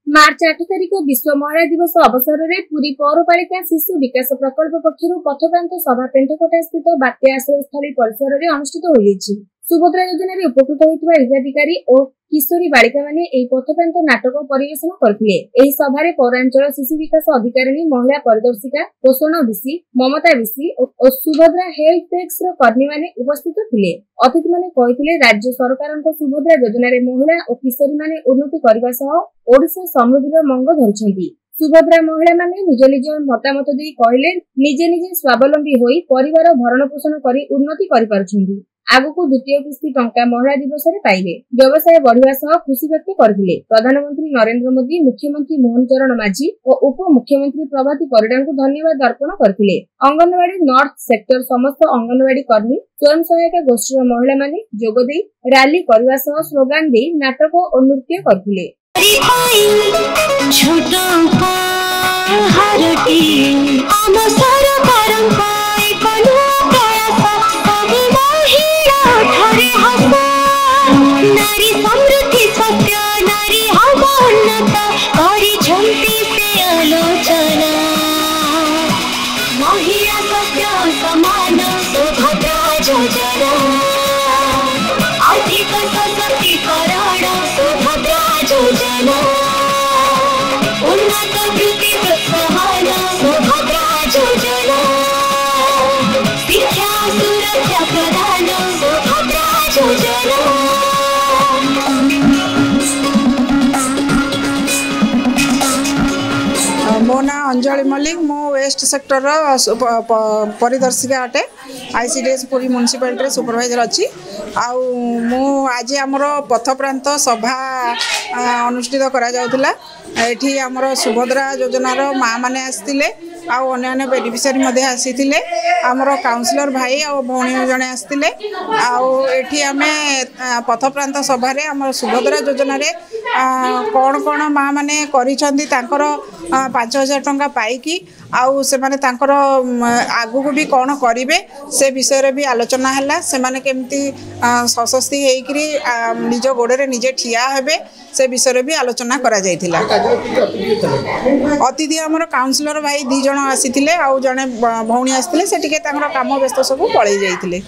मार्च 8 तारिख विश्व महिला दिवस अवसर में पुरी पौरपालिका शिशु विकास प्रकल्प पक्षर पथप्रांत सभा पेंटकोटा स्थित बात्या आश्रयस्थली परिसर में अनुष्ठित हो सुभद्रा योजना उपकृत होता हिताधिकारी और किशोरी बालिका माने एही पथप्रांत नाटक परिवेशन करथिले। सभारे पौरांचल शिशु विकास अधिकारी महिला परिदर्शिका पोषण विसी ममता विसी और सुभद्रा हेल्थ डेस्क कर्मी माने उपस्थित थिले। अतिथि माने कहिथिले राज्य सरकारक सुभद्रा योजना रे महिला और किशोरी माने उन्नति करबा सह ओडिशा समृद्धिर मंग धरिछंती। सुभद्रा महिला माने निज निज मतामत दी कहले निजे निजे स्वावलंबी होई परिवार भरण पोषण करी उन्नति करि पारुछंती। आगको द्वितीय किस्ती टंका महिला दिवस रे पाइबे। व्यवसाय बढ़िया सह खुशी व्यक्त करथिले। प्रधानमंत्री नरेंद्र मोदी, मुख्यमंत्री मोहन चरण माझी और उप मुख्यमंत्री प्रभाती परिडा को धन्यवाद अर्पण करथिले। अंगनवाड़ी नॉर्थ सेक्टर समस्त अंगनवाड़ी कर्मी स्वयं सहायता गोष्ठी महिला माने जोग देई रैली करबा सह स्लोगान देई नाटक और नृत्य करथिले। नारी समृद्धि सत्य नारी उन्नत करी झंती से आलोचना महिला सत्य समान सुभद्रा योजना आर्थिक सशक्तिकरण सुभद्रा योजना उन्नत वृत्ति प्रोत्साहन सुभद्रा योजना शिक्षा सुरक्षा प्रदान सुभद्रा योजना। मो ना अंजलि मल्लिक मो वेस्ट सेक्टर परिदर्शिका अटे आईसीडीएस पुरी म्युनिसिपालिटी सुपरवाइजर अच्छी आज आमर पथप्रांत सभा अनुष्ठित करा जाउतला। एठी आमर सुभद्रा योजनार माँ माने आसिथिले अन्य बेनिफिशियरी मध्ये आसिथिले। आमर काउंसिलर भाई और भौणी जने आसिथिले। एठी आमे पथप्रांत सभा रे आमर सुभद्रा योजना रे कौन कौन माँ माने करिसंती तांकर 5,000 टंका पाइकी आउ से माने तांकर आगु को भी कौन करिवे से विषय रे भी आलोचना हैला। से माने केमती सशक्ति हेकरी निज गोड़े निजे ठिया हेबे से विषय रे भी आलोचना करा जायथिला। अतिथि आमर काउंसिलर भाई 2 जण आसीथिले आउ जने भौणी आसीथिले से टिके तांकर काम व्यस्त सब पळै जायथिले।